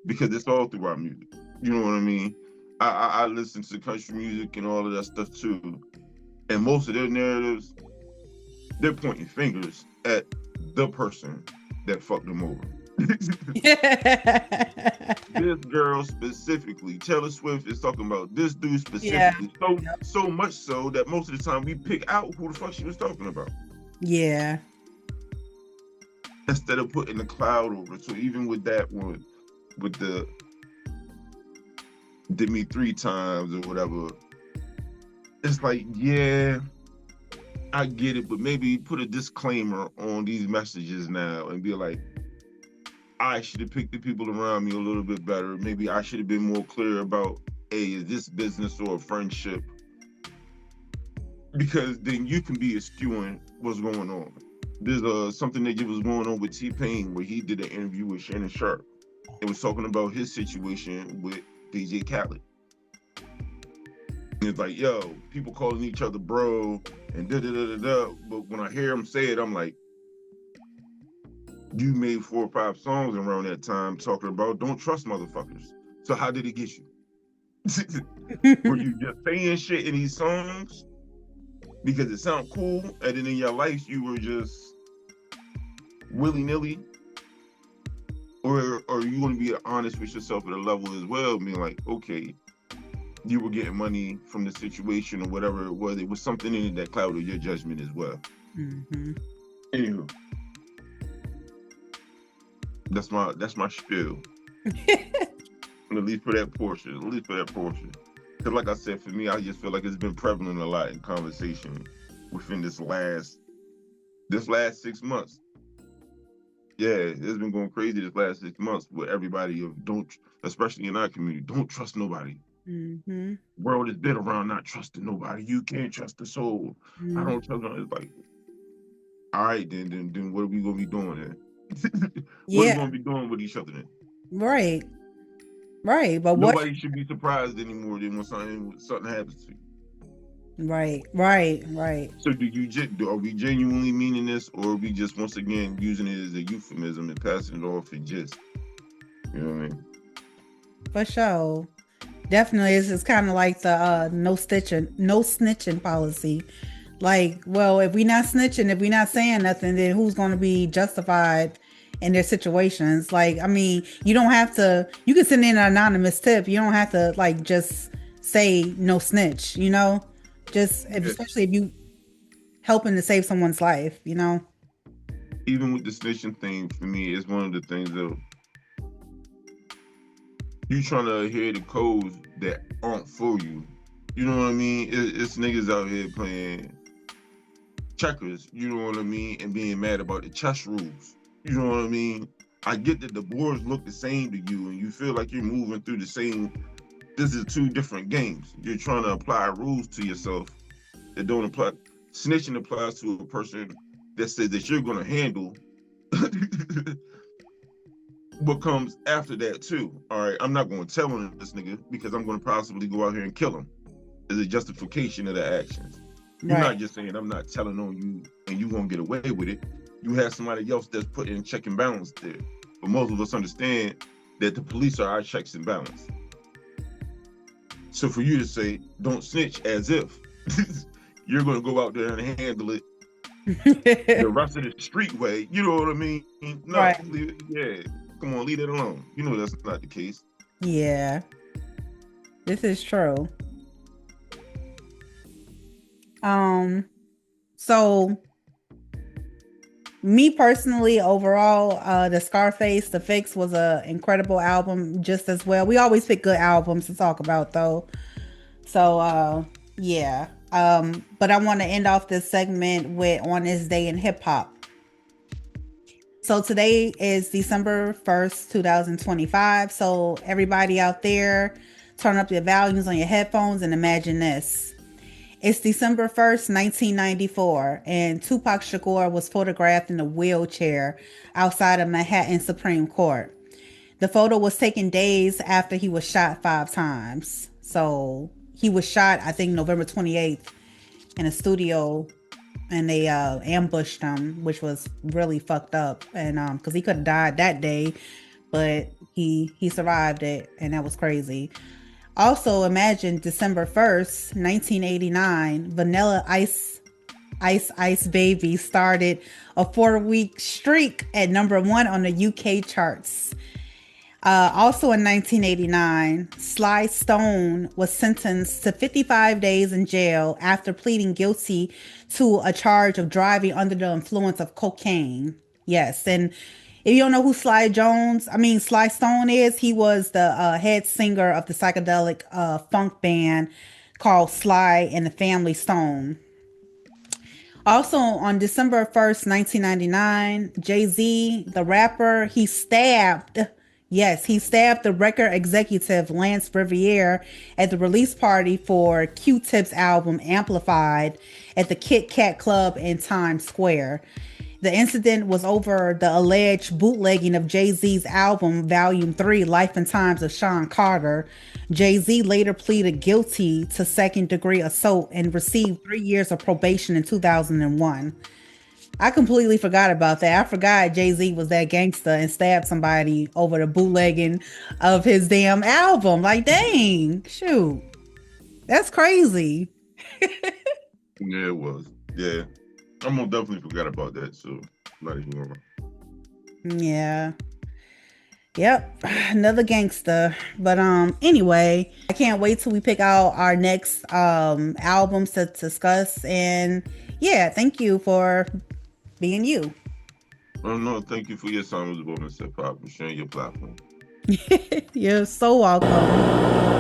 Speaker 2: because it's all through our music. You know what I mean? I listen to country music and all of that stuff too. And most of their narratives, they're pointing fingers at the person that fucked them over. This girl specifically, Taylor Swift is talking about this dude specifically. So much so that most of the time we pick out who the fuck she was talking about.
Speaker 1: Yeah.
Speaker 2: Instead of putting the cloud over. So even with that one, with the did me 3 times or whatever, it's like, yeah, I get it, but maybe put a disclaimer on these messages now and be like, I should have picked the people around me a little bit better. Maybe I should have been more clear about, hey, is this business or a friendship? Because then you can be eschewing what's going on. There's something that was going on with T-Pain where he did an interview with Shannon Sharp. It was talking about his situation with DJ Khaled. And it's like, yo, people calling each other bro and da-da-da-da-da. But when I hear him say it, I'm like, you made 4 or 5 songs around that time talking about don't trust motherfuckers. So how did it get you? Were you just saying shit in these songs because it sounded cool, and then in your life you were just willy-nilly? Or are you going to be honest with yourself at a level as well, being like, okay, you were getting money from the situation or whatever it was. It was something in it that clouded your judgment as well. Mm-hmm. Anywho, that's my spiel. At least for that portion. Because like I said, for me, I just feel like it's been prevalent a lot in conversation within this last 6 months. Yeah, it's been going crazy this last 6 months with everybody especially in our community, don't trust nobody. Mm-hmm. World has been around not trusting nobody. You can't trust the soul. Mm-hmm. I don't trust them. It's like, all right, then what are we gonna be doing then? What are we gonna be doing with each other then?
Speaker 1: Right. But
Speaker 2: nobody should be surprised anymore than when something happens to you.
Speaker 1: Right.
Speaker 2: So are we genuinely meaning this, or are we just once again using it as a euphemism and passing it off and just, you know what I mean?
Speaker 1: For sure. Definitely, it's kind of like the no snitching policy. Like, well, if we not snitching, if we not saying nothing, then who's going to be justified in their situations? Like, I mean, you don't have to. You can send in an anonymous tip. You don't have to like just say no snitch. You know, especially if you helping to save someone's life. You know.
Speaker 2: Even with the snitching thing, for me, it's one of the things that you trying to adhere to codes that aren't for you. You know what I mean? It's niggas out here playing checkers, you know what I mean, and being mad about the chess rules. You know what I mean? I get that the boards look the same to you and you feel like you're moving through the same. This is 2 different games. You're trying to apply rules to yourself that don't apply. Snitching applies to a person that says that you're going to handle what comes after that too. All right, I'm not going to tell on this nigga because I'm going to possibly go out here and kill him as a justification of the actions. You're not just saying I'm not telling on you and you gonna get away with it. You have somebody else that's putting check and balance there. But most of us understand that the police are our checks and balance. So for you to say don't snitch as if you're gonna go out there and handle it the rest of the street way. You know what I mean? No,
Speaker 1: Right.
Speaker 2: yeah. Come on, leave it alone. You know that's not the case.
Speaker 1: Yeah, this is true. So me personally, overall, the Scarface, The Fix was a incredible album just as well. We always pick good albums to talk about though. So yeah. But I want to end off this segment with On This Day in Hip Hop. So today is December 1st, 2025. So everybody out there, turn up your volumes on your headphones and imagine this. It's December 1st, 1994, and Tupac Shakur was photographed in a wheelchair outside of Manhattan Supreme Court. The photo was taken days after he was shot 5 times. So he was shot, I think, November 28th in a studio, and they ambushed him, which was really fucked up. And because he could have died that day, but he survived it, and that was crazy. Also, imagine December 1st, 1989, Vanilla Ice Baby started a 4-week streak at number 1 on the UK charts. Also in 1989, Sly Stone was sentenced to 55 days in jail after pleading guilty to a charge of driving under the influence of cocaine. Yes, and if you don't know who Sly Stone is, he was the head singer of the psychedelic funk band called Sly and the Family Stone. Also on December 1st, 1999, Jay-Z, the rapper, he stabbed the record executive Lance Riviere at the release party for Q-Tip's album Amplified at the Kit Kat Club in Times Square. The incident was over the alleged bootlegging of Jay-Z's album Volume 3, Life and Times of Sean Carter. Jay-Z later pleaded guilty to second-degree assault and received 3 years of probation in 2001. I completely forgot about that. I forgot Jay-Z was that gangster and stabbed somebody over the bootlegging of his damn album. Like, dang, shoot. That's crazy.
Speaker 2: Yeah, it was. Yeah. I most definitely forgot about that, so not even wrong.
Speaker 1: Yeah. Yep. Another gangster. But anyway, I can't wait till we pick out our next albums to discuss. And yeah, thank you for being you.
Speaker 2: Oh no, thank you for your time with the Women's Hip Hop and sharing your platform.
Speaker 1: You're so welcome.